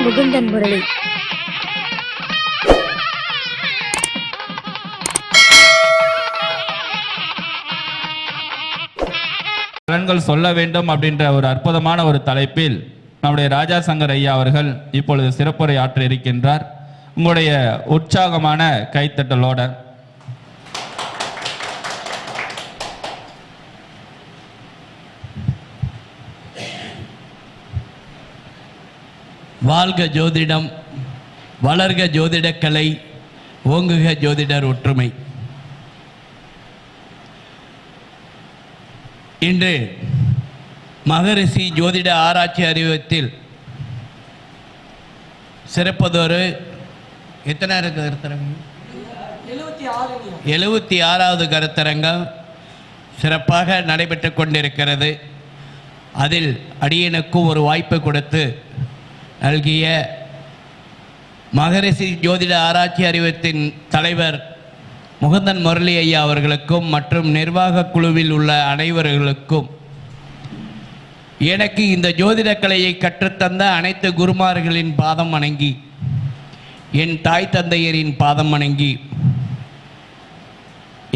முகுந்தன் முரளி. பலன்கள் சொல்ல வேண்டும் அப்படின்ற ஒரு அற்புதமான ஒரு தலைப்பில் நம்முடைய ராஜா சங்கர் ஐயா அவர்கள் இப்பொழுது சிறப்புரை ஆற்ற இருக்கின்றார். உங்களுடைய உற்சாகமான கைத்தட்டலோட வாழ்க ஜோதிடம், வளர்க ஜோதிடக்கலை, ஓங்குக ஜோதிடர் ஒற்றுமை. இன்று மகரிஷி ஜோதிட ஆராய்ச்சி அறிவத்தில் சிறப்பதொரு எத்தனை கருத்தரங்கம், 76வது கருத்தரங்கம் சிறப்பாக நடைபெற்று கொண்டிருக்கிறது. அதில் அடியனுக்கும் ஒரு வாய்ப்பு கொடுத்து நல்கிய மகரிஷி ஜோதிட ஆராய்ச்சி அறிவத்தின் தலைவர் முகுந்தன் முரளி ஐயா அவர்களுக்கும் மற்றும் நிர்வாக குழுவில் உள்ள அனைவர்களுக்கும், எனக்கு இந்த ஜோதிட கலையை கற்றுத்தந்த அனைத்து குருமார்களின் பாதம் வணங்கி, என் தாய் தந்தையரின் பாதம் வணங்கி,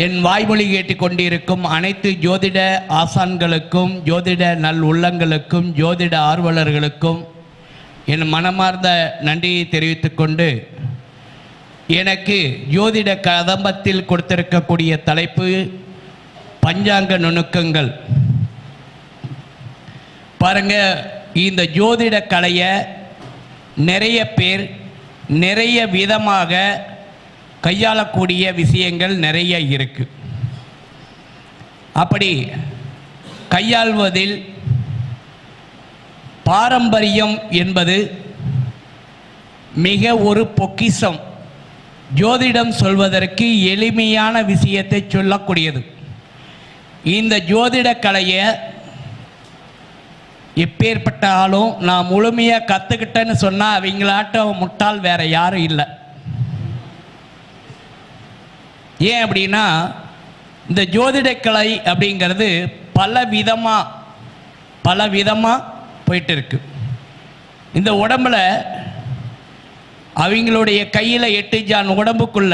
என் வாய்மொழி கேட்டுக்கொண்டிருக்கும் அனைத்து ஜோதிட ஆசான்களுக்கும், ஜோதிட நல் உள்ளங்களுக்கும், ஜோதிட ஆர்வலர்களுக்கும் என் மனமார்ந்த நன்றியை தெரிவித்துக்கொண்டு, எனக்கு ஜோதிட கதம்பத்தில் கொடுத்திருக்கக்கூடிய தலைப்பு பஞ்சாங்க நுணுக்கங்கள். பாருங்க, இந்த ஜோதிட கலையை நிறைய பேர் நிறைய விதமாக கையாளக்கூடிய விஷயங்கள் நிறைய இருக்கு. அப்படி கையாள்வதில் பாரம்பரியம் என்பது மிக ஒரு பொக்கிஷம். ஜோதிடம் சொல்வதற்கு எளிமையான விஷயத்தை சொல்லக்கூடியது. இந்த ஜோதிட கலையை எப்பேற்பட்ட ஆளும் நான் முழுமையாக கற்றுக்கிட்டேன்னு சொன்னால் அவங்களாட்டம் முட்டாள் வேற யாரும் இல்லை. ஏன் அப்படின்னா, இந்த ஜோதிட கலை அப்படிங்கிறது பல விதமாக போயிட்டு இருக்கு. இந்த உடம்புல அவங்களுடைய கையில் 8 ஜான் உடம்புக்குள்ள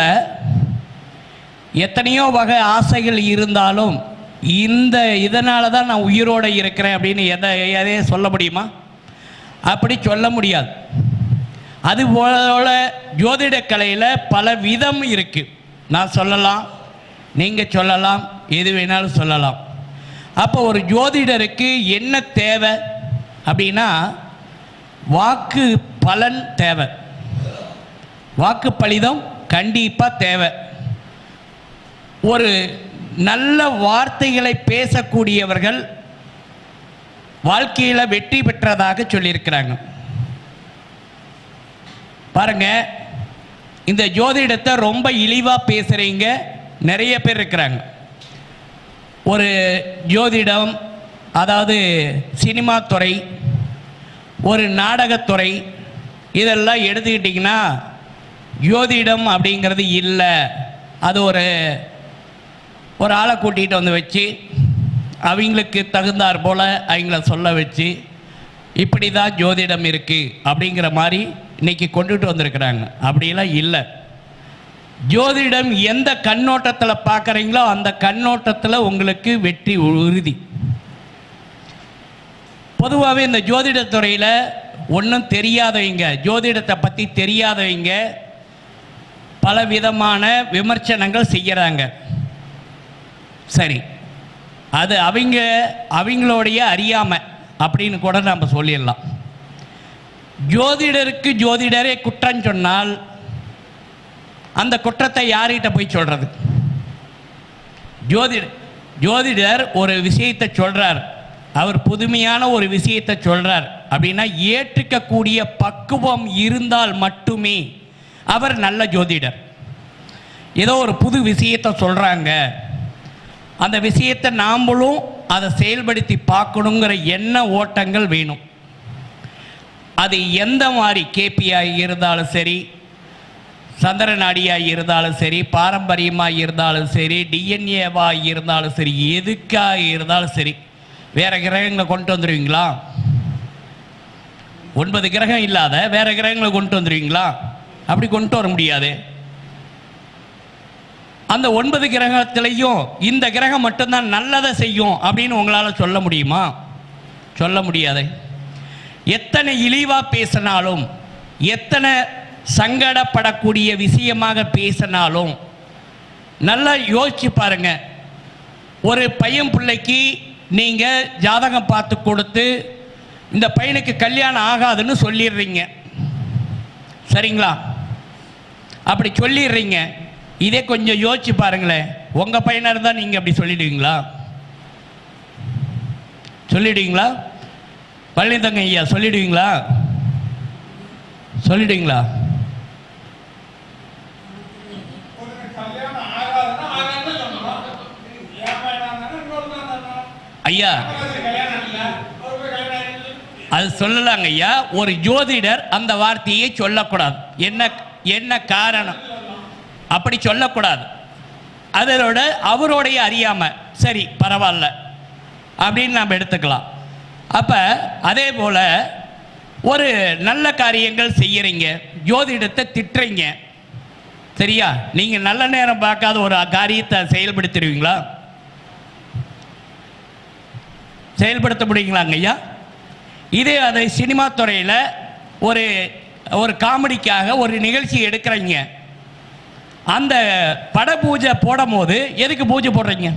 எத்தனையோ வகை ஆசைகள் இருந்தாலும், இதனால தான் நான் உயிரோடு இருக்கிறேன் அப்படின்னு எதையே சொல்ல முடியுமா? அப்படி சொல்ல முடியாது. அதுபோல ஜோதிட கலையில் பல விதம் இருக்குது. நான் சொல்லலாம், நீங்கள் சொல்லலாம், எது வேணாலும் சொல்லலாம். அப்போ ஒரு ஜோதிடருக்கு என்ன தேவை அப்படின்னா, வாக்கு பலன் தேவை, வாக்கு பலிதம் கண்டிப்பாக தேவை. ஒரு நல்ல வார்த்தைகளை பேசக்கூடியவர்கள் வாழ்க்கையில் வெற்றி பெற்றதாக சொல்லியிருக்கிறாங்க. பாருங்க, இந்த ஜோதிடத்தை ரொம்ப இழிவாக பேசுகிறீங்க நிறைய பேர் இருக்கிறாங்க. ஒரு ஜோதிடம், அதாவது சினிமா துறை, ஒரு நாடகத்துறை, இதெல்லாம் எடுத்துக்கிட்டிங்கன்னா ஜோதிடம் அப்படிங்கிறது இல்லை. அது ஒரு ஆளை கூட்டிகிட்டு வந்து வச்சு அவங்களுக்கு தகுந்தாற் போல் அவங்கள சொல்ல வச்சு இப்படி தான் ஜோதிடம் இருக்குது அப்படிங்கிற மாதிரி இன்றைக்கி கொண்டுட்டு வந்திருக்கிறாங்க. அப்படிலாம் இல்லை. ஜோதிடம் எந்த கண்ணோட்டத்தில் பார்க்குறீங்களோ அந்த கண்ணோட்டத்தில் உங்களுக்கு வெற்றி உறுதி. பொதுவாகவே இந்த ஜோதிடத்துறையில் ஒன்றும் தெரியாதவங்க, ஜோதிடத்தை பற்றி தெரியாதவங்க பல விதமான விமர்சனங்கள் செய்கிறாங்க. சரி, அது அவங்களுடைய அறியாமை அப்படின்னு கூட நம்ம சொல்லிடலாம். ஜோதிடருக்கு ஜோதிடரே குற்றம் சொன்னால் அந்த குற்றத்தை யார்கிட்ட போய் சொல்கிறது? ஜோதிடர் ஒரு விஷயத்தை சொல்கிறார், அவர் புதுமையான ஒரு விஷயத்தை சொல்கிறார் அப்படின்னா ஏற்றுக்கக்கூடிய பக்குவம் இருந்தால் மட்டுமே அவர் நல்ல ஜோதிடர். ஏதோ ஒரு புது விஷயத்தை சொல்கிறாங்க, அந்த விஷயத்தை நாமளும் அதை செயல்படுத்தி பார்க்கணுங்கிற எண்ண ஓட்டங்கள் வேணும். அது எந்த மாதிரி கேபியாக இருந்தாலும் சரி, சந்திர நாடியாக இருந்தாலும் சரி, பாரம்பரியமாக இருந்தாலும் சரி, டிஎன்ஏவாக இருந்தாலும் சரி, எதுக்காக இருந்தாலும் சரி, வேறு கிரகங்களை கொண்டு வந்துடுவீங்களா? 9 கிரகம் இல்லாத வேற கிரகங்களை கொண்டு வந்துடுவீங்களா? அப்படி கொண்டு வர முடியாது. அந்த 9 கிரகத்திலையும் இந்த கிரகம் மட்டும்தான் நல்லதை செய்யும் அப்படின்னு உங்களால் சொல்ல முடியுமா? சொல்ல முடியாது. எத்தனை இழிவா பேசினாலும், எத்தனை சங்கடப்படக்கூடிய விஷயமாக பேசினாலும் நல்லா யோசிச்சு பாருங்க. ஒரு பையன் பிள்ளைக்கு நீங்கள் ஜாதகம் பார்த்து கொடுத்து இந்த பையனுக்கு கல்யாணம் ஆகாதுன்னு சொல்லிடுறீங்க, சரிங்களா? அப்படி சொல்லிடுறீங்க. இதே கொஞ்சம் யோசிச்சு பாருங்களேன், உங்கள் பையனாக இருந்தால் நீங்கள் அப்படி சொல்லிடுவீங்களா? சொல்லிடுவீங்களா? பழனிதங்க ஐயா சொல்லிடுவீங்களா? சொல்லிடுவீங்களா? ஐயா அது சொல்லலாங்க ஐயா. ஒரு ஜோதிடர் அந்த வார்த்தையை சொல்லக்கூடாது. என்ன காரணம்? அப்படி சொல்லக்கூடாது. அதோட அவருடைய அறியாம சரி பரவாயில்ல அப்படின்னு நாம் எடுத்துக்கலாம். அப்போ அதே போல் ஒரு நல்ல காரியங்கள் செய்யறீங்க, ஜோதிடத்தை திட்டுறீங்க, சரியா? நீங்கள் நல்ல நேரம் பார்க்காத ஒரு காரியத்தை செயல்படுத்திடுவீங்களா? செயல்படுத்த முடியுங்களாங்க ஐயா? இதே அதை சினிமா துறையில் ஒரு காமெடிக்காக ஒரு நிகழ்ச்சி எடுக்கிறீங்க, அந்த பட பூஜை போடும் போது எதுக்கு பூஜை போடுறீங்க?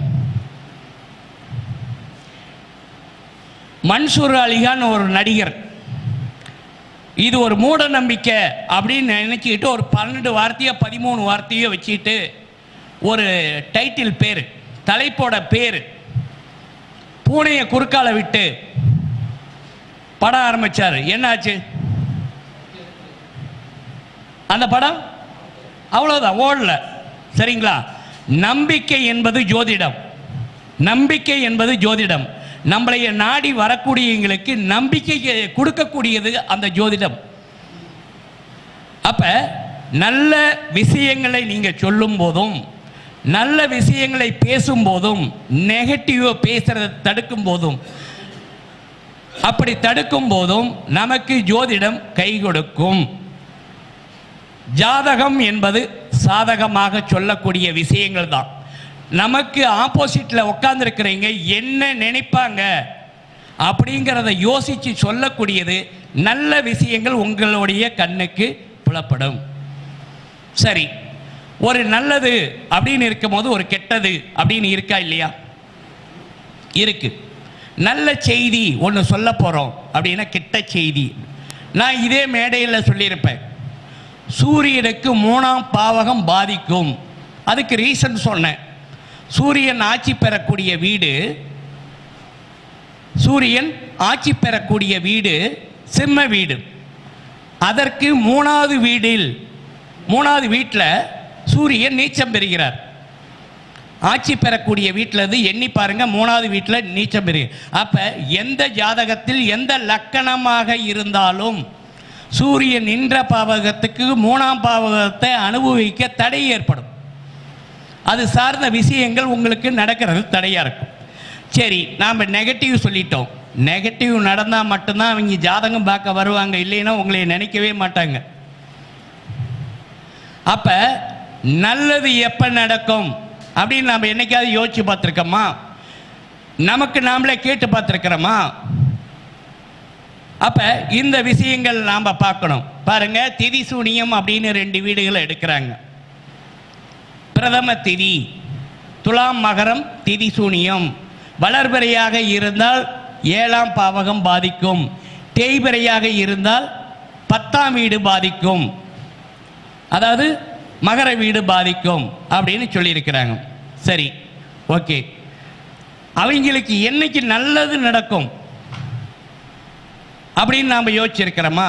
மன்சூர் அலிகான் ஒரு நடிகர், இது ஒரு மூட நம்பிக்கை அப்படின்னு நினச்சிக்கிட்டு ஒரு 12 வார்த்தையோ 13 வார்த்தையோ வச்சுக்கிட்டு ஒரு டைட்டில் பேர், தலைப்போட பேர் பூனையை குறுக்கால விட்டு படம் ஆரம்பிச்சார். என்னாச்சு? அந்த படம் அவ்வளோதான், ஓடல, சரிங்களா? நம்பிக்கை என்பது ஜோதிடம். நம்பிக்கை என்பது ஜோதிடம். நம்மளைய நாடி வரக்கூடியவங்களுக்கு நம்பிக்கை கொடுக்கக்கூடியது அந்த ஜோதிடம். அப்ப நல்ல விஷயங்களை நீங்க சொல்லும் போதும், நல்ல விஷயங்களை பேசும் போதும், நெகட்டிவ் பேசுறதை தடுக்கும் போதும், அப்படி தடுக்கும் போதும் நமக்கு ஜோதிடம் கை கொடுக்கும். ஜாதகம் என்பது சாதகமாக சொல்லக்கூடிய விஷயங்கள் தான். நமக்கு ஆப்போசிட்டில் உட்கார்ந்துருக்கிறீங்க என்ன நினைப்பாங்க அப்படிங்கிறத யோசித்து சொல்லக்கூடியது நல்ல விஷயங்கள் உங்களுடைய கண்ணுக்கு புலப்படும். சரி, ஒரு நல்லது அப்படின்னு இருக்கும்போது ஒரு கெட்டது அப்படின்னு இருக்கா இல்லையா? இருக்கு. நல்ல செய்தி ஒன்று சொல்ல போகிறோம் அப்படின்னா கெட்ட செய்தி. நான் இதே மேடையில் சொல்லியிருப்பேன், சூரியனுக்கு 3ஆம் பாவகம் பாதிக்கும். அதுக்கு ரீசன் சொன்னேன். சூரியன் ஆட்சி பெறக்கூடிய வீடு, சூரியன் ஆட்சி பெறக்கூடிய வீடு சிம்ம வீடு. அதற்கு 3வது வீட்டில் சூரியன் நீச்சம் பெறுகிறார். ஆட்சி பெறக்கூடிய வீட்டில் இருந்து எண்ணி பாருங்க, 3வது வீட்டில் நீச்சம் பெறுகிறார். அப்போ எந்த ஜாதகத்தில் எந்த லக்கணமாக இருந்தாலும் சூரியன் நின்ற பாவகத்துக்கு 3ஆம் பாவகத்தை அனுபவிக்க தடை ஏற்படும். அது சார்ந்த விஷயங்கள் உங்களுக்கு நடக்கிறது தடையாக இருக்கும். சரி, நாம் நெகட்டிவ் சொல்லிட்டோம். நெகட்டிவ் நடந்தால் மட்டும்தான் அவங்க ஜாதகம் பார்க்க வருவாங்க, இல்லைன்னா உங்களை நினைக்கவே மாட்டாங்க. அப்போ நல்லது எப்போ நடக்கும் அப்படின்னு நாம் என்னைக்காவது யோசிச்சு பார்த்துருக்கோமா? நமக்கு நாமளே கேட்டு பார்த்துருக்கிறோமா? அப்போ இந்த விஷயங்கள் நாம் பார்க்கணும். பாருங்க, திதி சூனியம் அப்படின்னு 2 வீடுகளை எடுக்கிறாங்க. பிரதம திதி, துலாம் மகரம் திதி சூனியம். வளர்பிறையாக இருந்தால் 7ஆம் பாவகம் பாதிக்கும், தேய்பிறையாக இருந்தால் 10ஆம் வீடு பாதிக்கும், அதாவது மகர வீடு பாதிக்கும் அப்படின்னு சொல்லியிருக்கிறாங்க. சரி, ஓகே. அவங்களுக்கு என்னைக்கு நல்லது நடக்கும் அப்படின்னு நாம் யோசிச்சிருக்கிறோமா?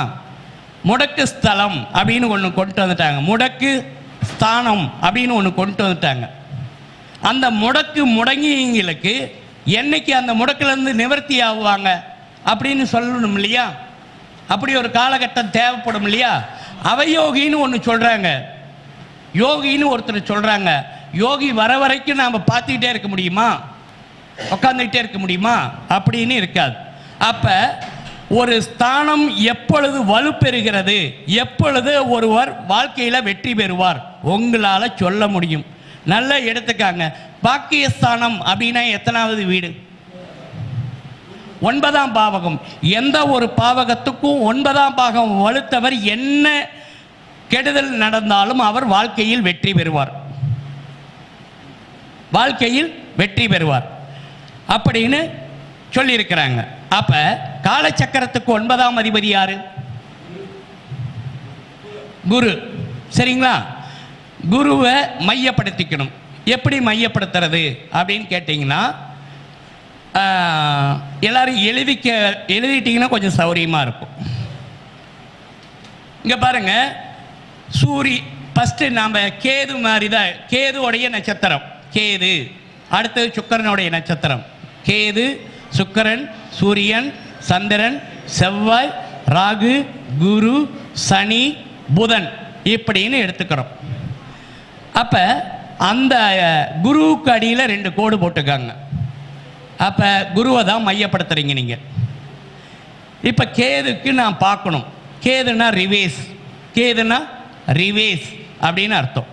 முடக்கு ஸ்தலம் அப்படின்னு ஒன்று கொண்டு வந்துட்டாங்க, முடக்கு ஸ்தானம் அப்படின்னு ஒன்று கொண்டு வந்துட்டாங்க. அந்த முடங்கியவங்களுக்கு என்னைக்கு அந்த முடக்கிலேருந்து நிவர்த்தி ஆகுவாங்க அப்படின்னு சொல்லணும் இல்லையா? அப்படி ஒரு காலகட்டம் தேவைப்படும் இல்லையா? அவயோகின்னு ஒன்று சொல்கிறாங்க, யோகின்னு ஒருத்தர் சொல்கிறாங்க. யோகி வர வரைக்கும் நாம் பார்த்துக்கிட்டே இருக்க முடியுமா? உட்காந்துக்கிட்டே இருக்க முடியுமா? அப்படின்னு இருக்காது. அப்போ ஒரு ஸ்தானம் எப்பொழுது வலுப்பெறுகிறது, எப்பொழுது ஒருவர் வாழ்க்கையில் வெற்றி பெறுவார் உங்களால் சொல்ல முடியும். நல்லா எடுத்துக்காங்க. பாக்கியஸ்தானம் அப்படின்னா எத்தனாவது வீடு? 9ஆம் பாவகம். எந்த ஒரு பாவகத்துக்கும் 9ஆம் பாவகம் வலுத்தவர் என்ன கெடுதல் நடந்தாலும் அவர் வாழ்க்கையில் வெற்றி பெறுவார், வாழ்க்கையில் வெற்றி பெறுவார் அப்படின்னு சொல்லியிருக்கிறாங்க. அப்ப காலச்சக்கரத்துக்கு 9ஆம் அதிபதி யாரு? குரு. சரிங்களா? குருவை மையப்படுத்திக்கணும். எப்படி மையப்படுத்துறது அப்படின்னு கேட்டிங்கன்னா, எல்லாரும் எழுதிட்டீங்கன்னா கொஞ்சம் சௌரியமாக இருக்கும். இங்கே பாருங்க, ஃபஸ்ட்டு நாம் கேது மாதிரி தான். கேதுவோடைய நட்சத்திரம் கேது, அடுத்தது சுக்கிரனுடைய நட்சத்திரம். கேது, சுக்கிரன், சூரியன், சந்திரன், செவ்வாய், ராகு, குரு, சனி, புதன் இப்படின்னு எடுத்துக்கிறோம். அப்போ அந்த குருவுக்கு அடியில் 2 கோடு போட்டுக்காங்க. அப்போ குருவை தான் மையப்படுத்துறீங்க நீங்கள். இப்போ கேதுக்கு நான் பார்க்கணும். கேதுனா ரிவேஸ், கேதுனா ரிவேஸ் அப்படின்னு அர்த்தம்.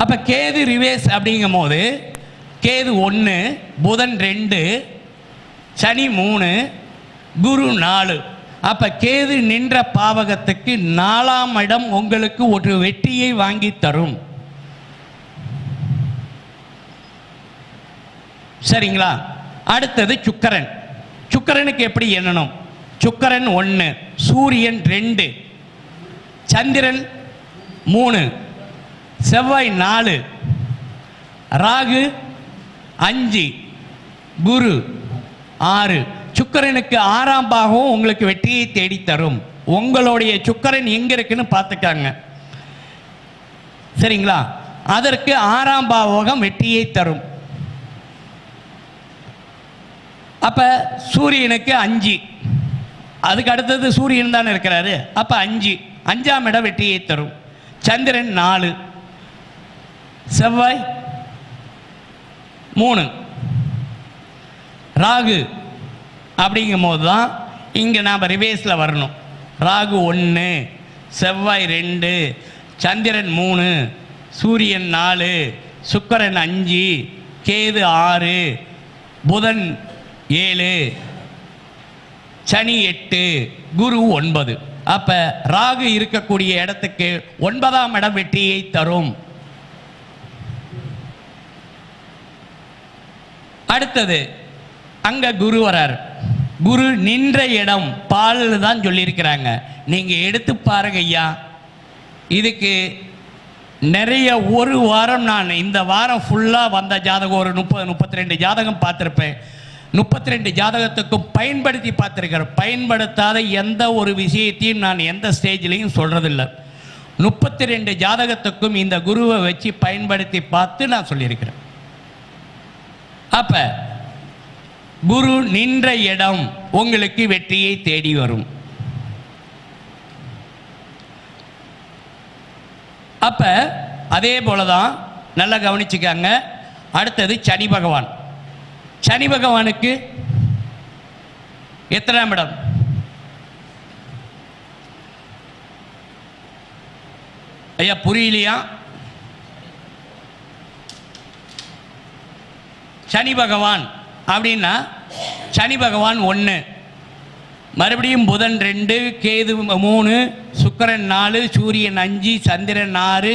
அப்போ கேது ரிவேஸ் அப்படிங்கும் போது கேது 1, புதன் 2, சனி 3, குரு 4. அப்போ கேது நின்ற பாவகத்துக்கு 4ஆம் இடம் உங்களுக்கு ஒரு வெற்றியை வாங்கி தரும். சரிங்களா? அடுத்தது சுக்கிரன். சுக்கிரனுக்கு எப்படி எண்ணணும்? சுக்கிரன் 1, சூரியன் 2, சந்திரன் 3, செவ்வாய் 4, ராகு 5, குரு 6. சுக்கிரனுக்கு 6ஆம் பாகம் உங்களுக்கு வெற்றியை தேடி தரும். உங்களுடைய சுக்கிரன் எங்க இருக்குன்னு பார்த்துக்காங்க. சரிங்களா? அதற்கு 6ஆம் பாவகம் வெற்றியை தரும். அப்ப சூரியனுக்கு 5, அதுக்கு அடுத்தது சூரியன் தானே இருக்கிறாரு. அப்ப 5, 5ஆம் இடம் வெற்றியை தரும். சந்திரன் 4, செவ்வாய் 3, ராகு அப்படிங்கும் போது தான் இங்கே நாம் ரிவேஸில் வரணும். ராகு 1, செவ்வாய் 2, சந்திரன் 3, சூரியன் 4, சுக்கிரன் 5, கேது 6, புதன் 7, சனி 8, குரு 9. அப்போ ராகு இருக்கக்கூடிய இடத்துக்கு 9ஆம் இடம் வெற்றியை தரும். அடுத்தது அங்க குரு வரார். குரு நின்ற இடம் பால் தான் சொல்லியிருக்கிறாங்க. நீங்க எடுத்து பாருங்க ஐயா. இதுக்கு நிறைய ஒரு வாரம், நான் இந்த வாரம் ஃபுல்லாக வந்த ஜாதகம் ஒரு 30-32 ஜாதகம் பார்த்துருப்பேன். 32 ஜாதகத்துக்கும் பயன்படுத்தி பார்த்துருக்கிறேன். பயன்படுத்தாத எந்த ஒரு விஷயத்தையும் நான் எந்த ஸ்டேஜ்லையும் சொல்கிறதில்லை. 32 ஜாதகத்துக்கும் இந்த குருவை வச்சு பயன்படுத்தி பார்த்து நான் சொல்லியிருக்கிறேன். அப்போ குரு நின்ற இடம் உங்களுக்கு வெற்றியை தேடி வரும். அப்ப அதே போலதான் நல்லா கவனிச்சுக்காங்க. அடுத்தது சனி பகவான். சனி பகவானுக்கு எத்தனாம் இடம்? ஐயா புரியலையா? சனி பகவான் அப்படின்னா சனி பகவான் 1, மறுபடியும் புதன் 2, கேது 3, சுக்கிரன் 4, சூரியன் 5, சந்திரன் 6,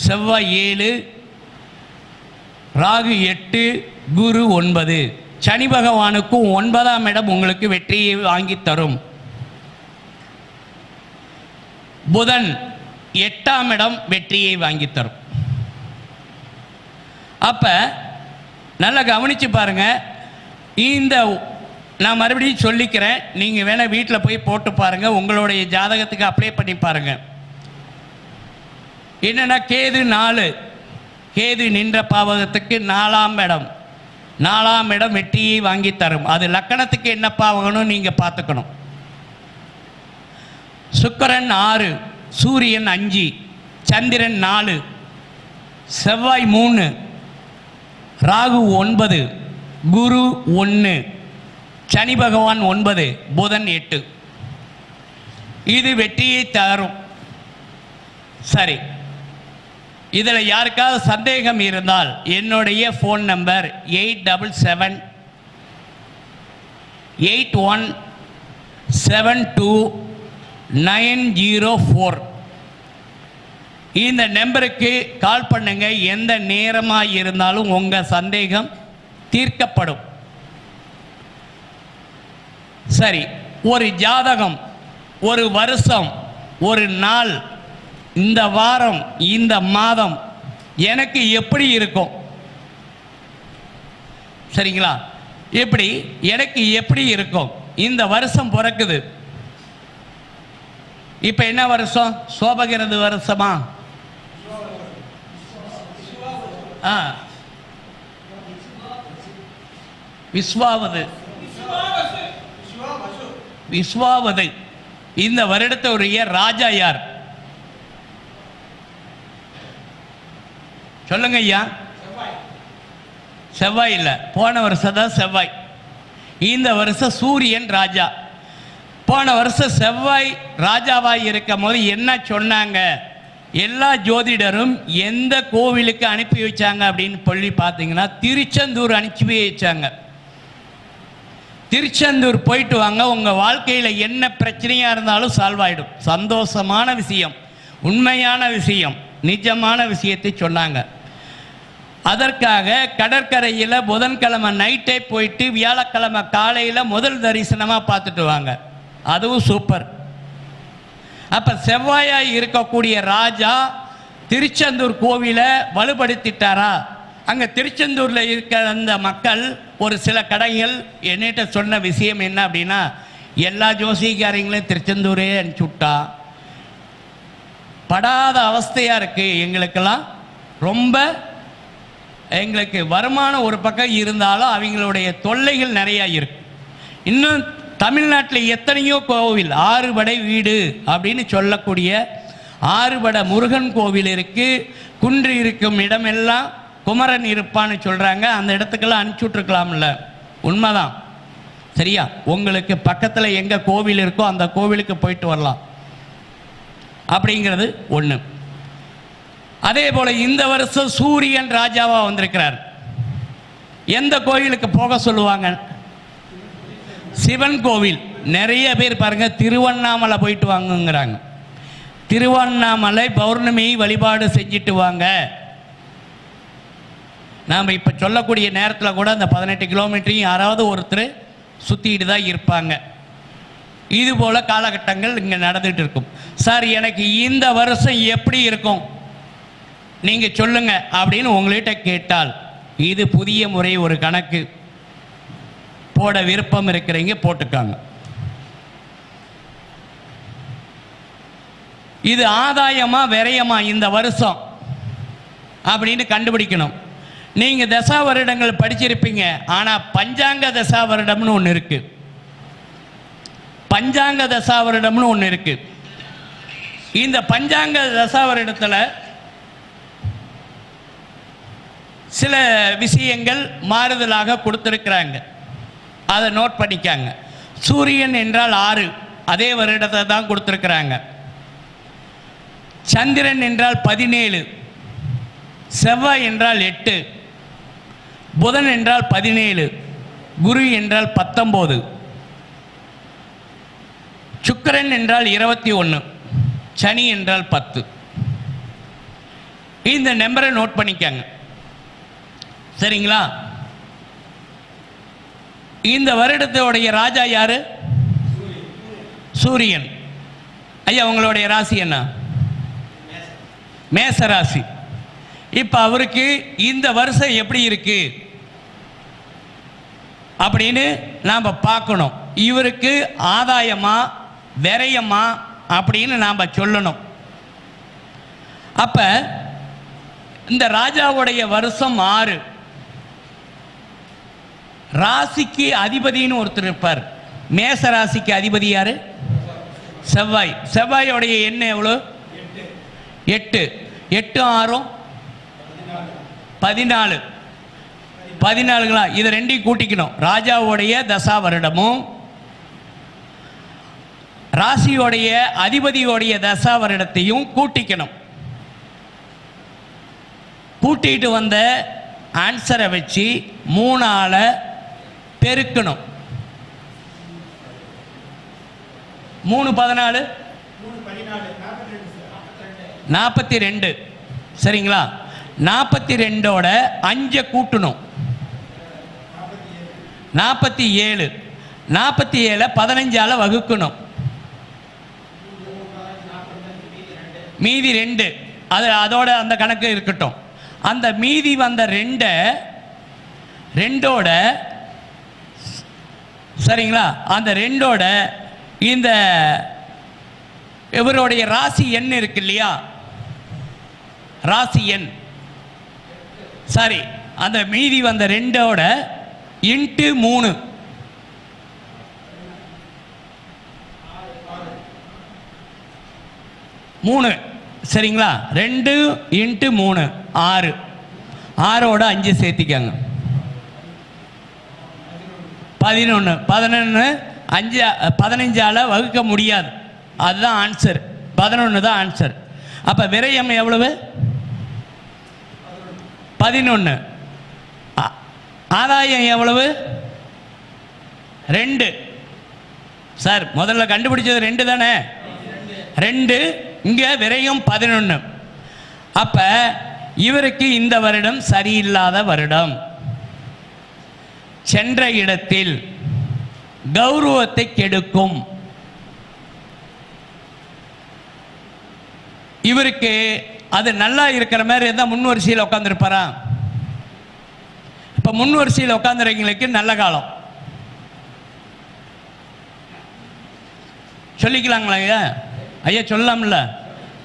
செவ்வாய் 7, ராகு 8, குரு 9. சனி பகவானுக்கும் 9ஆம் இடம் உங்களுக்கு வெற்றியை வாங்கி தரும். புதன் 8ஆம் இடம் வெற்றியை வாங்கி தரும். அப்ப நல்லா கவனிச்சு பாருங்க. இந்த நான் மறுபடியும் சொல்லிக்கிறேன், நீங்க வேணா வீட்டில் போய் போட்டு பாருங்க, உங்களுடைய ஜாதகத்துக்கு அப்ளை பண்ணி பாருங்க. என்னன்னா கேது 4, கேது நின்ற பாவகத்துக்கு 4ஆம் இடம், 4ஆம் இடம் வெற்றியை வாங்கி தரும். அது லக்கணத்துக்கு என்ன பாவகணும் நீங்க பார்த்துக்கணும். சுக்கிரன் 6, சூரியன் 5, சந்திரன் 4, செவ்வாய் 3, ராகு 9, குரு 1, சனி பகவான் 9, புதன் 8. இது வெற்றியை தரும். சரி, இதில் யாருக்காவது சந்தேகம் இருந்தால் என்னுடைய ஃபோன் நம்பர் 8778172904. இந்த நம்பருக்கு கால் பண்ணுங்க. எந்த நேரமாக இருந்தாலும் உங்கள் சந்தேகம் தீர்க்கப்படும். சரி, ஒரு ஜாதகம், ஒரு வருஷம், ஒரு நாள், இந்த வாரம், இந்த மாதம் எனக்கு எப்படி இருக்கும்? சரிங்களா? எப்படி எனக்கு எப்படி இருக்கும்? இந்த வருஷம் பிறக்குது. இப்போ என்ன வருஷம்? சோபகிருது வருஷமா? விஸ்வாவது. விஸ்வாவது. இந்த வருடத்துடைய ராஜா யார்? சொல்லுங்க ஐயா. செவ்வாய் இல்லை, போன வருஷம் தான் செவ்வாய். இந்த வருஷம் சூரியன் ராஜா. போன வருஷம் செவ்வாய் ராஜாவாய் இருக்கும் போது என்ன சொன்னாங்க? எல்லா ஜோதிடரும் எந்த கோவிலுக்கு அனுப்பி வச்சாங்க அப்படின்னு சொல்லி பார்த்தீங்கன்னா திருச்செந்தூர் அனுப்பி வச்சாங்க. திருச்செந்தூர் போயிட்டு வாங்க, உங்கள் வாழ்க்கையில் என்ன பிரச்சனையாக இருந்தாலும் சால்வ் ஆகிடும். சந்தோஷமான விஷயம், உண்மையான விஷயம், நிஜமான விஷயத்தை சொன்னாங்க. அதற்காக கடற்கரையில் புதன்கிழமை நைட்டே போயிட்டு வியாழக்கிழமை காலையில் முதல் தரிசனமாக பார்த்துட்டு வாங்க. அதுவும் சூப்பர். அப்போ செவ்வாயாய் இருக்கக்கூடிய ராஜா திருச்செந்தூர் கோவிலை வலுப்படுத்திட்டாரா? அங்கே திருச்செந்தூரில் இருக்கிற அந்த மக்கள் ஒரு சில கடைகள் என்னிட்ட சொன்ன விஷயம் என்ன அப்படின்னா, எல்லா ஜோசிகாரங்களையும் திருச்செந்தூரே அனுப்பிச்சுட்டா படாத அவஸ்தையாக இருக்குது. எங்களுக்கெல்லாம் ரொம்ப எங்களுக்கு வருமானம் ஒரு பக்கம் இருந்தாலும் அவங்களுடைய தொல்லைகள் நிறையா இருக்கு. இன்னும் தமிழ்நாட்டில் எத்தனையோ கோவில், ஆறுபடை வீடு அப்படின்னு சொல்லக்கூடிய ஆறுபடை முருகன் கோவில் இருக்குது. குன்று இருக்கும் இடமெல்லாம் குமரன் இருப்பான்னு சொல்கிறாங்க. அந்த இடத்துக்கெல்லாம் அனுப்பிச்சுட்ருக்கலாம்ல. உண்மைதான், சரியா? உங்களுக்கு பக்கத்தில் எங்கே கோவில் இருக்கோ அந்த கோவிலுக்கு போயிட்டு வரலாம் அப்படிங்கிறது ஒன்று. அதே போல் இந்த வருஷம் சூரியன் ராஜாவாக வந்திருக்கிறார். எந்த கோவிலுக்கு போக சொல்லுவாங்க? சிவன் கோவில். நிறைய பேர் பாருங்க திருவண்ணாமலை போயிட்டு வாங்குங்கிறாங்க. திருவண்ணாமலை பௌர்ணமி வழிபாடு செஞ்சுட்டு வாங்க. நாம் இப்போ சொல்லக்கூடிய நேரத்தில் கூட அந்த 18 கிலோமீட்டரையும் யாராவது ஒருத்தர் சுற்றிட்டு தான் இருப்பாங்க. இது போல் காலகட்டங்கள் இங்கே நடந்துகிட்டு இருக்கும். சார், எனக்கு இந்த வருஷம் எப்படி இருக்கும் நீங்கள் சொல்லுங்க அப்படின்னு உங்கள்கிட்ட கேட்டால், இது புதிய முறை, ஒரு கணக்கு போட விருப்பம் இருக்கிறீங்க போட்டுக்காங்க. இது ஆதாயமா விரயமா இந்த வருஷம் அப்படின்னு கண்டுபிடிக்கணும். நீங்கள் தசா வருடங்கள் படிச்சிருப்பீங்க. ஆனால் பஞ்சாங்க தசா வருடம்னு ஒன்று இருக்கு. பஞ்சாங்க தசா வருடம்னு ஒன்று இருக்கு. இந்த பஞ்சாங்க தசா வருடத்தில் சில விஷயங்கள் மாறுதலாக கொடுத்துருக்குறாங்க. அதை நோட் பண்ணிக்காங்க. சூரியன் என்றால் 6, அதே வருடத்தை தான் கொடுத்துருக்குறாங்க. சந்திரன் என்றால் 17, செவ்வாய் என்றால் 8, புதன் என்றால் 17, குரு என்றால் 19, சுக்கிரன் என்றால் 21, சனி என்றால் 10. இந்த நம்பரை நோட் பண்ணிக்காங்க, சரிங்களா? இந்த வருடத்தோடைய ராஜா யாரு? சூரியன். ஐயா, உங்களுடைய ராசி என்ன? மேச ராசி. இப்போ அவருக்கு இந்த வருஷம் எப்படி இருக்கு அப்படின்னு நாம் பார்க்கணும். இவருக்கு ஆதாயமா விரயமா அப்படின்னு நாம் சொல்லணும். அப்போ இந்த ராஜாவுடைய வருஷம் 6. ராசிக்கு அதிபதினு ஒருத்தர் இருப்பார். மேச ராசிக்கு அதிபதி யாரு? செவ்வாய். செவ்வாயோடைய எண் எவ்வளோ? 8. 8 6 14. 14ங்களா? இது ரெண்டையும் கூட்டிக்கணும். ராஜாவுடைய தசா வருடமும் ராசியோடைய அதிபதியோடைய தசா வருடத்தையும் கூட்டிக்கணும். கூட்டிட்டு வந்த ஆன்சரை வச்சு 3ஆல பெருக்கணும். 3 14 42. சரிங்களா? 42ஓட 5 கூட்டணும். 47. 47 15ஆல வகுக்கணும். மீதி 2. அதோட அந்த கணக்கு இருக்கட்டும். அந்த மீதி வந்த 2ஓட சரிங்களா? அந்த 2ஓட இந்த இவருடைய ராசி எண் இருக்கு இல்லையா? ராசி எண் சாரி, அந்த மீதி வந்த 2ஓட இன்ட்டு 3 3 சரிங்களா? 2 இன்ட்டு 3 6. 6ஓட 5 சேர்த்திக்காங்க. 11. 11 5 15ஆல வகுக்க முடியாது. அதுதான் ஆன்சர். 11 தான் ஆன்சர். அப்போ விரயம் எவ்வளவு? 11. ஆதாயம் எவ்வளவு? 2. சார் முதல்ல கண்டுபிடிச்சது 2 தானே? 2. இங்கே விரயம் 11. அப்போ இவருக்கு இந்த வருடம் சரியில்லாத வருடம். சென்ற இடத்தில் கௌரவத்தை கெடுக்கும். இவருக்கு அது நல்லா இருக்கிற மாதிரி இருந்தால் முன் வரிசையில் உட்காந்துருப்பாரா? இப்போ முன் வரிசையில் உட்காந்துறவங்களுக்கு நல்ல காலம் சொல்லிக்கலாங்களா ஐயா? ஐயா சொல்லலாம்ல?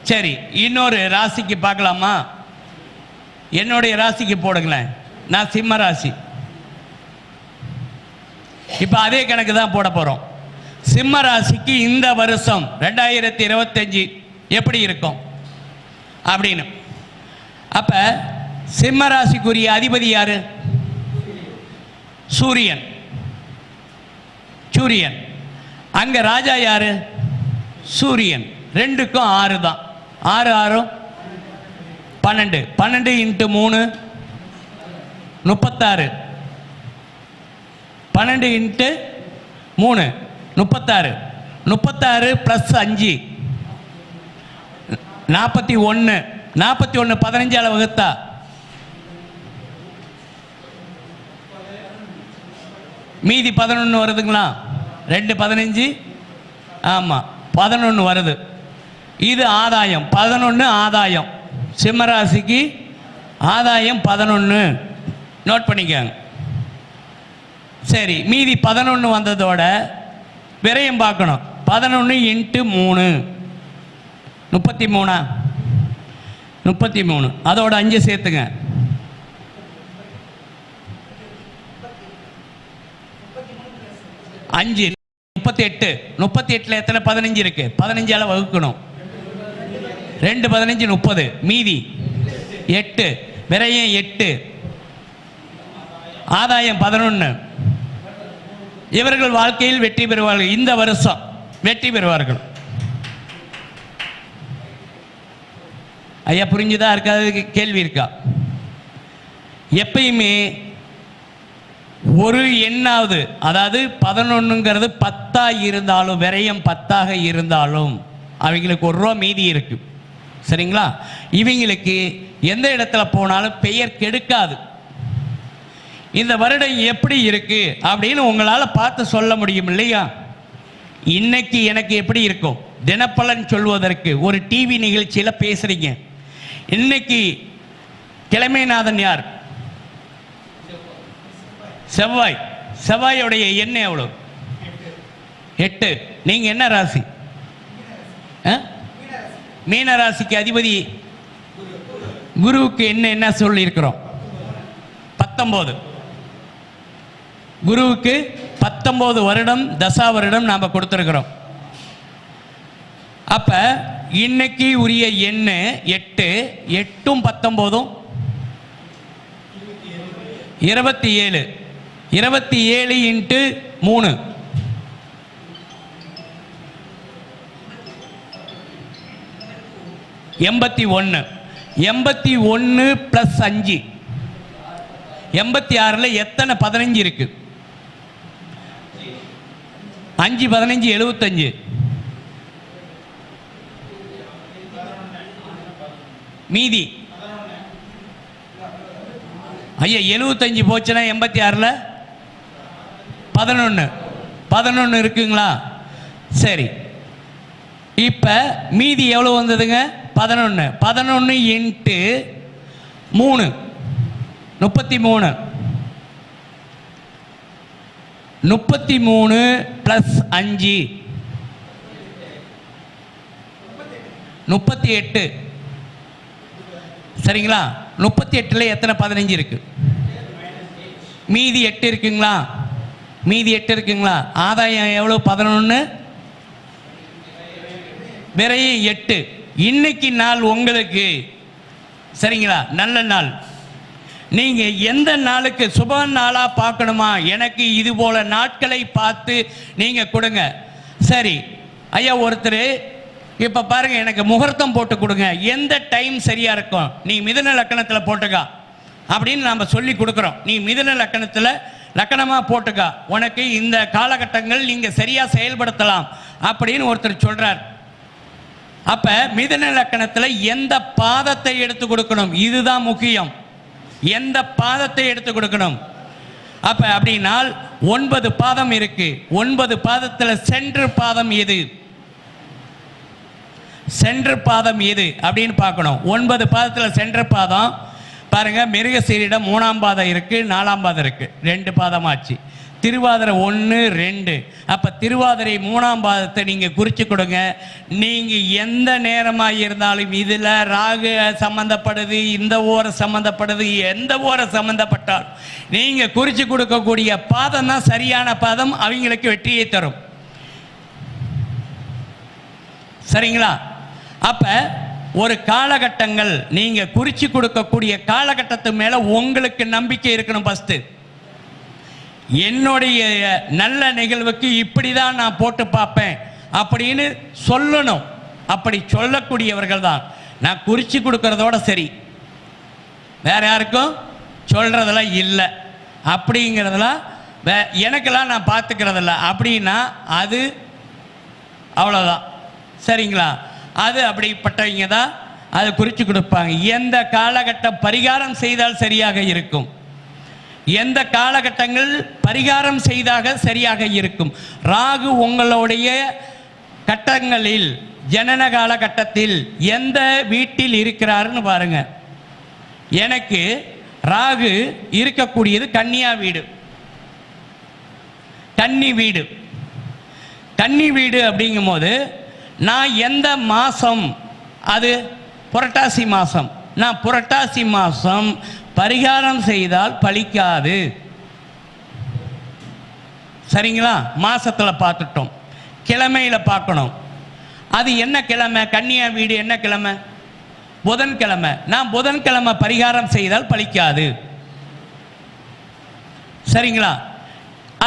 சரி, இன்னொரு ராசிக்கு பார்க்கலாமா? என்னுடைய ராசிக்கு போடுங்களேன். நான் சிம்ம ராசி. இப்போ அதே கணக்கு தான் போட போகிறோம். சிம்ம ராசிக்கு இந்த வருஷம் 2025 எப்படி இருக்கும் அப்படின்னு. அப்போ சிம்ம ராசிக்குரிய அதிபதி யாரு? சூரியன். சூரியன். அங்கே ராஜா யாரு? சூரியன். 2க்கும் 6 தான். 6 6 12. 12 இன்ட்டு 3 36. 12 இன்ட்டு 3 36. 36 ப்ளஸ் 5 41. 41 15ஆல வகுத்தா மீதி 11 வருதுங்களா? 2 15. ஆமாம் 11 வருது. இது ஆதாயம் 11. ஆதாயம் சிம்மராசிக்கு ஆதாயம் 11. நோட் பண்ணிக்கோங்க. சரி, மீதி 11 வந்ததோட விரயம் பார்க்கணும். 11 இன்ட்டு 3 33. 33 அதோட 5 சேர்த்துங்க. 5 38. 38ல் எத்தனை 15 இருக்கு? 15ஆல வகுக்கணும். 2 15 30. மீதி 8. விரயம் 8. ஆதாயம் 11. இவர்கள் வாழ்க்கையில் வெற்றி பெறுவார்கள். இந்த வருஷம் வெற்றி பெறுவார்கள். ஐயா புரிஞ்சுதா? இருக்காது கேள்வி இருக்கா? எப்பயுமே ஒரு எண்ணாவது, அதாவது 11ங்கிறது 10ஆக இருந்தாலும் விரயம் 10ஆக இருந்தாலும் அவங்களுக்கு 1 ரூபா மீதி இருக்கு. சரிங்களா? இவங்களுக்கு எந்த இடத்துல போனாலும் பெயர் கெடுக்காது. இந்த வருடம் எப்படி இருக்கு அப்படின்னு உங்களால் பார்த்து சொல்ல முடியும் இல்லையா? இன்னைக்கு எனக்கு எப்படி இருக்கும் தினப்பலன் சொல்வதற்கு ஒரு டிவி நிகழ்ச்சியில் பேசுறீங்க. இன்னைக்கு கிழமைநாதன் யார்? செவ்வாய். செவ்வாயோடைய எண் எவ்வளவு? 8. நீங்க என்ன ராசி? மீன ராசிக்கு அதிபதி குருவுக்கு என்ன சொல்லி இருக்கிறோம்? 19. குருவுக்கு 19 வருடம் தசா வருடம் நாம கொடுத்திருக்கிறோம். அப்ப இன்னைக்கு உரிய எண்ணு 8. 8ம் 19ம் 27 27 இன்ட்டு 3 81 81 ப்ளஸ் 5 86ல் எத்தனை 15 இருக்கு? 5 15 75. மீதி ஐயா 75 போச்சுன்னா 86ல் 11 இருக்குங்களா? சரி, இப்போ மீதி எவ்வளோ வந்ததுங்க? 11 இன்ட்டு 3 33 33 ப்ளஸ் 5 38. சரிங்களா? 38ல் எத்தனை 15 இருக்கு? மீதி 8 இருக்குங்களா? மீதி 8 இருக்குங்களா? ஆதாயம் எவ்வளோ? 11 விரையும் 8. இன்னைக்கு நாள் உங்களுக்கு சரிங்களா நல்ல நாள். நீங்க எந்த நாளுக்கு சுப நாளா பார்க்கணுமா? எனக்கு இது போல நாட்களை பார்த்து நீங்க கொடுங்க. சரி ஐயா, ஒருத்தர் இப்ப பாருங்க, எனக்கு முகூர்த்தம் போட்டு கொடுங்க, எந்த டைம் சரியா இருக்கும்? நீ மிதுன லக்கணத்துல போட்டுக்கா அப்படின்னு நாம சொல்லி கொடுக்குறோம். நீ மிதுன லக்கணத்துல லக்கணமா போட்டுக்கா, உனக்கு இந்த காலகட்டங்கள் நீங்க சரியா செயல்படுத்தலாம் அப்படின்னு ஒருத்தர் சொல்றார். அப்ப மிதுன லக்கணத்துல எந்த பாதத்தை எடுத்து கொடுக்கணும்? இதுதான் முக்கியம். எந்த பாதத்தை எடுத்து கொடுக்கணும்? அப்ப அப்படினால் 9 பாதம் இருக்கு. 9 பாதத்துல சென்று பாதம் எது? சென்று பாதம் எது அப்படின்னு பார்க்கணும். 9 பாதத்துல சென்ற பாதம் பாருங்க, மிருகசீரிடம் 3ஆம் பாதம் இருக்கு, 4ஆம் பாதம் இருக்கு, 2 பாதம் ஆச்சு. திருவாதிரை 1 2. அப்ப திருவாதிரை 3ஆம் பாதத்தை நீங்க குறிச்சு கொடுங்க. நீங்க எந்த நேரமாக இருந்தாலும் இதுல ராகு சம்பந்தப்படுது, இந்த ஓரை சம்பந்தப்படுது, எந்த ஓரை சம்பந்தப்பட்டால் நீங்க குறிச்சு கொடுக்கக்கூடிய பாதம் தான் சரியான பாதம், அவங்களுக்கு வெற்றியை தரும். சரிங்களா? அப்ப ஒரு காலகட்டங்கள் நீங்க குறிச்சு கொடுக்கக்கூடிய காலகட்டத்து மேல உங்களுக்கு நம்பிக்கை இருக்கணும். ஃபர்ஸ்ட் என்னுடைய நல்ல நிகழ்வுக்கு இப்படிதான் நான் போட்டு பார்ப்பேன் அப்படின்னு சொல்லணும். அப்படி சொல்லக்கூடியவர்கள் தான். நான் குறிச்சு கொடுக்கறதோட சரி, வேற யாருக்கும் சொல்றதெல்லாம் இல்லை அப்படிங்கிறதெல்லாம் எனக்கெல்லாம் நான் பார்த்துக்கிறதில்ல அப்படின்னா அது அவ்வளோதான். சரிங்களா? அது அப்படிப்பட்டவங்க தான் அதை குறித்து கொடுப்பாங்க. எந்த காலகட்டம் பரிகாரம் செய்தால் சரியாக இருக்கும், எந்த காலகட்டங்கள் பரிகாரம் செய்தாக சரியாக இருக்கும். ராகு உங்களுடைய கட்டங்களில் ஜனன காலகட்டத்தில் எந்த வீட்டில் இருக்கிறாருன்னு பாருங்க. எனக்கு ராகு இருக்கக்கூடியது கன்னியா வீடு, கன்னி வீடு. கன்னி வீடு அப்படிங்கும் போது நான் எந்த மாதம்? அது புரட்டாசி மாதம். நான் புரட்டாசி மாதம் பரிகாரம் செய்தால் பலிக்காது. சரிங்களா? மாசத்துல பார்த்துட்டோம், கிழமையில பார்க்கணும். அது என்ன கிழமை? கன்னியா வீடு என்ன கிழமை? புதன்கிழமை. நான் புதன்கிழமை பரிகாரம் செய்தால் பலிக்காது. சரிங்களா?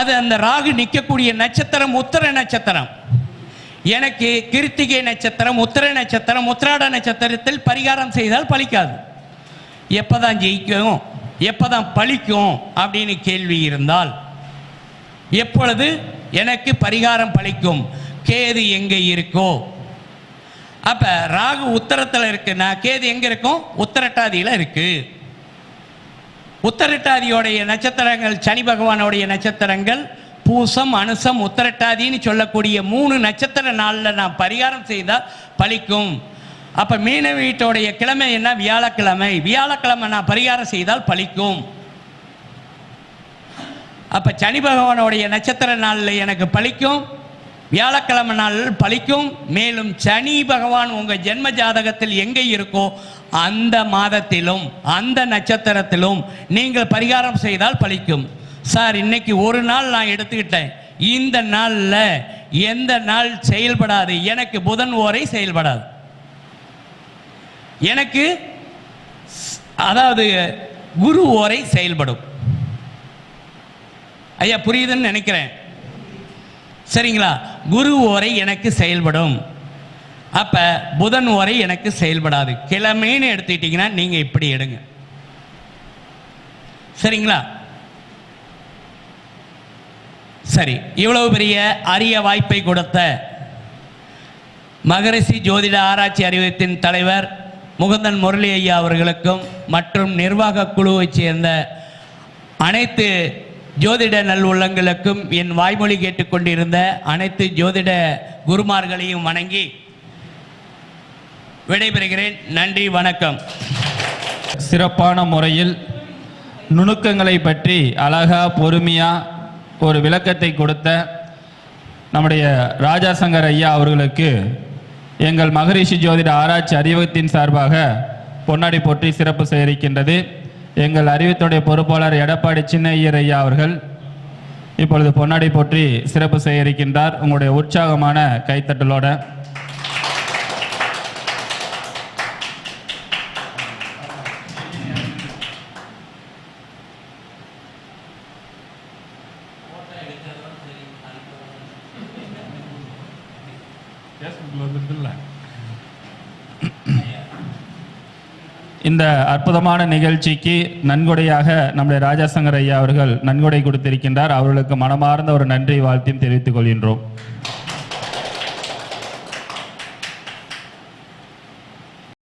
அது அந்த ராகு நிற்கக்கூடிய நட்சத்திரம் உத்திர நட்சத்திரம். எனக்கு கிருத்திகை நட்சத்திரம், உத்திர நட்சத்திரம், உத்திராட நட்சத்திரத்தில் பரிகாரம் செய்தால் பலிக்காது. எப்பதான் ஜெயிக்கும், எப்பதான் பலிக்கும் அப்படின்னு கேள்வி இருந்தால், எப்பொழுது எனக்கு பரிகாரம் பலிக்கும்? கேது எங்க இருக்கோ, அப்ப ராகு உத்தரத்தில் இருக்குன்னா கேது எங்க இருக்கும்? உத்தரட்டாதியில இருக்கு. உத்தரட்டாதியோடைய நட்சத்திரங்கள் சனி பகவானுடைய நட்சத்திரங்கள் பூசம், அனுசம், உத்தரட்டாதின்னு சொல்லக்கூடிய 3 நட்சத்திர நாளில் நான் பரிகாரம் செய்தால் பலிக்கும். அப்ப மீன வீட்டோடைய கிழமை என்ன? வியாழக்கிழமை. வியாழக்கிழமை நான் பரிகாரம் செய்தால் பலிக்கும். அப்ப சனி பகவானுடைய நட்சத்திர நாளில் எனக்கு பலிக்கும், வியாழக்கிழமை நாள் பலிக்கும். மேலும் சனி பகவான் உங்க ஜென்ம ஜாதகத்தில் எங்கே இருக்கோ அந்த மாதத்திலும் அந்த நட்சத்திரத்திலும் நீங்கள் பரிகாரம் செய்தால் பலிக்கும். சார், இன்னைக்கு ஒரு நாள் நான் எடுத்துக்கிட்டேன், இந்த நாளில் எந்த நாள் செயல்படாது? எனக்கு புதன் ஓரை செயல்படாது, எனக்கு அதாவது குரு ஓரை செயல்படும். ஐயா புரியுதுன்னு நினைக்கிறேன். சரிங்களா? குரு ஓரை எனக்கு செயல்படும், அப்ப புதன் ஓரை எனக்கு செயல்படாது. கிழமைன்னு எடுத்துக்கிட்டீங்கன்னா நீங்க இப்படி எடுங்க. சரிங்களா? சரி, இவ்வளவு பெரிய அரிய வாய்ப்பை கொடுத்த மகரிஷி ஜோதிட ஆராய்ச்சி அறிவியத்தின் தலைவர் முகுந்தன் முரளி ஐயா அவர்களுக்கும் மற்றும் நிர்வாக குழுவைச் சேர்ந்த அனைத்து ஜோதிட நல்லுள்ளங்களுக்கும் என் வாய்மொழி கேட்டுக்கொண்டிருந்த அனைத்து ஜோதிட குருமார்களையும் வணங்கி விடைபெறுகிறேன். நன்றி, வணக்கம். சிறப்பான முறையில் நுணுக்கங்களை பற்றி அழகா பொறுமையா ஒரு விளக்கத்தை கொடுத்த நம்முடைய ராஜாசங்கர் ஐயா அவர்களுக்கு எங்கள் மகரிஷி ஜோதிட ஆராய்ச்சி அறிவகத்தின் சார்பாக பொன்னாடி போற்றி சிறப்பு செய்திருக்கின்றது. எங்கள் அறிவித்துடைய பொறுப்பாளர் எடப்பாடி சின்ன ஐயர் ஐயா அவர்கள் இப்பொழுது பொன்னாடி போற்றி சிறப்பு செய்ய இருக்கின்றார். உங்களுடைய உற்சாகமான கைத்தட்டலோட இந்த அற்புதமான நிகழ்ச்சிக்கு நன்கொடையாக நம்முடைய ராஜாசங்கர் ஐயா அவர்கள் நன்கொடை கொடுத்திருக்கின்றார். அவர்களுக்கு மனமார்ந்த ஒரு நன்றி வாழ்த்தையும் தெரிவித்துக் கொள்கின்றோம்.